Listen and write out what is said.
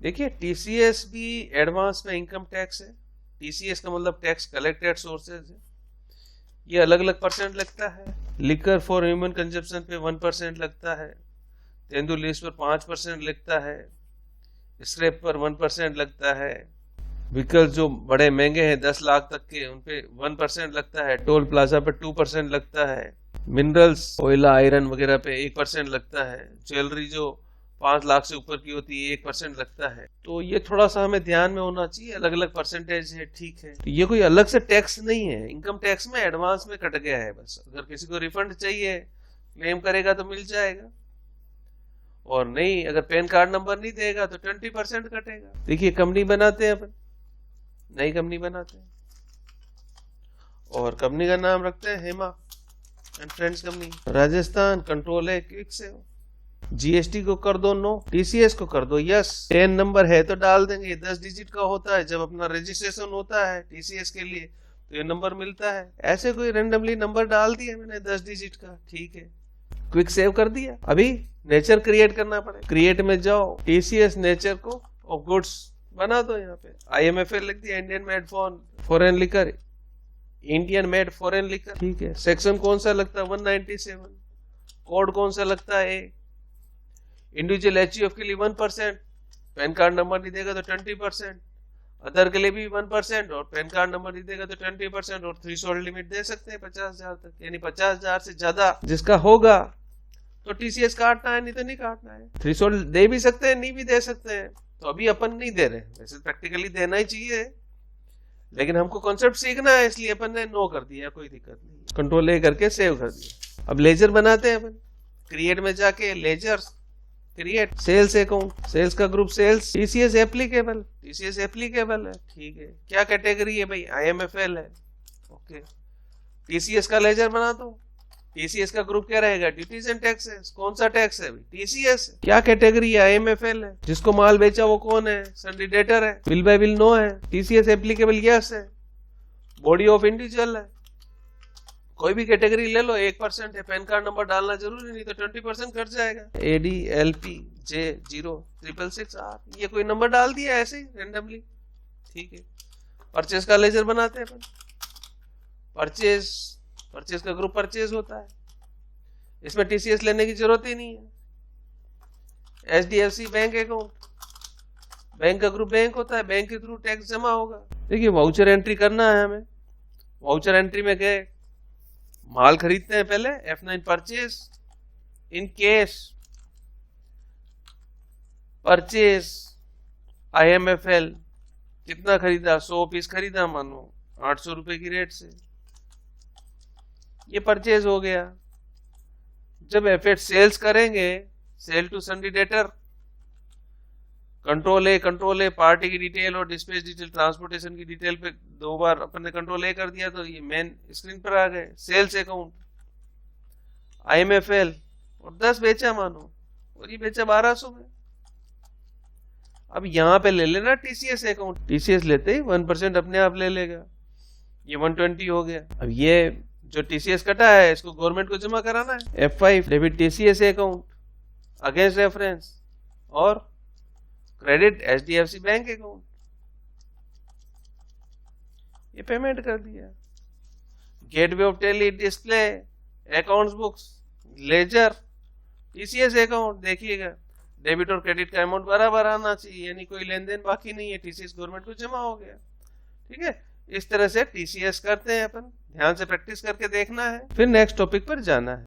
देखिए टीसीएस भी एडवांस में इनकम टैक्स है। टीसीएस का मतलब टैक्स कलेक्टेड सोर्सेज है। ये अलग अलग परसेंट लगता है। लिकर फॉर ह्यूमन कंजप्शन पे 1% लगता है। तेंदुल लीज पर 5% लगता है। स्क्रैप पर 1% लगता है। व्हीकल जो बड़े महंगे हैं 10 लाख तक के उन पे 1% लगता है। टोल प्लाजा पे 2% लगता है। मिनरल्स कोयला आयरन वगैरह पे 1% लगता है। ज्वेलरी जो 5 लाख से ऊपर की होती है 1% लगता है। तो ये थोड़ा सा हमें ध्यान में होना चाहिए, अलग अलग परसेंटेज है, ठीक है। तो ये कोई अलग से टैक्स नहीं है, इनकम टैक्स में एडवांस में कट गया है बस। अगर किसी को रिफंड चाहिए क्लेम करेगा तो मिल जाएगा, और नहीं अगर पैन कार्ड नंबर नहीं देगा तो 20% कटेगा। देखिए कंपनी बनाते हैं अपन, नई कंपनी बनाते हैं और कंपनी का नाम रखते हैं Hema and friends company, Rajasthan. Control है क्विक से। जीएसटी को कर दो नो, टीसीएस को कर दो यस। टेन नंबर है तो डाल देंगे, 10 डिजिट का होता है। जब अपना रजिस्ट्रेशन होता है टीसीएस के लिए तो ये नंबर मिलता है। ऐसे कोई रेंडमली नंबर डाल दिया मैंने 10 डिजिट का, ठीक है, क्विक सेव कर दिया। अभी नेचर क्रिएट करना पड़ेगा। क्रिएट में जाओ, टीसीएस नेचर को ऑफ गुड्स बना दो। यहाँ पे IMFL लिख दिया, Indian made foreign liquor, Indian made foreign liquor, ठीक है। सेक्शन कौन सा लगता है 197, कोड कौन सा लगता है इंडिविजुअल HUF के लिए 1%, पैन कार्ड नंबर नहीं देगा तो 20%, अदर के लिए भी 1% और पैन कार्ड नंबर नहीं देगा तो 20%, और थ्रेशोल्ड लिमिट दे सकते हैं 50,000 तक, यानी 50,000 से ज्यादा जिसका होगा तो टीसीएस काटना है, नहीं तो नहीं काटना है। थ्रेशोल्ड दे भी सकते हैं, नहीं भी दे सकते हैं, तो अभी अपन नहीं दे रहे। वैसे प्रैक्टिकली देना ही चाहिए, लेकिन हमको कॉन्सेप्ट सीखना है इसलिए अपन ने नो कर दिया, कोई दिक्कत नहीं। कंट्रोल A करके सेव कर दिया। अब लेजर बनाते हैं अपन। क्रिएट में जाके ledger create, sales account, sales का group sales, TCS applicable, TCS applicable है, ठीक है। क्या कैटेगरी है भाई, IMFL है, ओके। टीसीएस का लेजर बना दो। टीसीएस का ग्रुप क्या रहेगा, ड्यूटीज एंड टैक्सेस। कौन सा टैक्स है, टीसीएस। क्या कैटेगरी है, IMFL है। जिसको माल बेचा वो कौन है, सन्डी डेटर है। बिल बाय बिल नो है। टीसीएस एप्लीकेबल यस है। बॉडी ऑफ इंडिविजुअल है। कोई भी कैटेगरी ले लो, 1% है। पैन कार्ड नंबर डालना जरूरी नहीं तो 20% कट जाएगा। ADLPJ0666R, ये कोई नंबर डाल दिया ऐसे ही रेंडमली, ठीक है। परचेज का लेजर बनाते हैं अपन। परचेज का ग्रुप परचेज होता है, इसमें टीसीएस लेने की जरूरत ही नहीं है। HDFC बैंक अकाउंट, बैंक का ग्रुप बैंक होता है, बैंक के थ्रू टैक्स जमा होगा। देखिए वाउचर एंट्री करना है हमें। वाउचर एंट्री में गए, माल खरीदते हैं पहले, F9 purchase, in case purchase IMFL कितना खरीदा, 100 पीस खरीदा मानो 800 रुपए की रेट से, ये परचेज हो गया। जब F8 सेल्स करेंगे, sale to sundry debtor, control A party की डिटेल और डिस्पैच डिटेल, ट्रांसपोर्टेशन की डिटेल पे 2 बार अपन ने कंट्रोल A कर दिया तो ये मेन स्क्रीन पर आ गए। सेल्स अकाउंट, IMFL, और 10 बेचा मानो, और ये बेचा 1200 में। अब यहाँ पे ले लेना टीसीएस अकाउंट, टीसीएस लेते ही 1% अपने आप ले लेगा, ये 120 हो गया। अब ये जो टीसीएस कटा है इसको गवर्नमेंट को जमा कराना है। F5 debit TCS account against reference, और क्रेडिट HDFC बैंक अकाउंट, ये पेमेंट कर दिया। Gateway of Tally, display, accounts books, ledger, TCS account. देखिएगा डेबिट और क्रेडिट का अमाउंट बराबर आना चाहिए, यानी कोई लेन देन बाकी नहीं है, टीसीएस गवर्नमेंट को जमा हो गया, ठीक है। इस तरह से टीसीएस करते हैं अपन, ध्यान से प्रैक्टिस करके देखना है, फिर नेक्स्ट टॉपिक पर जाना है।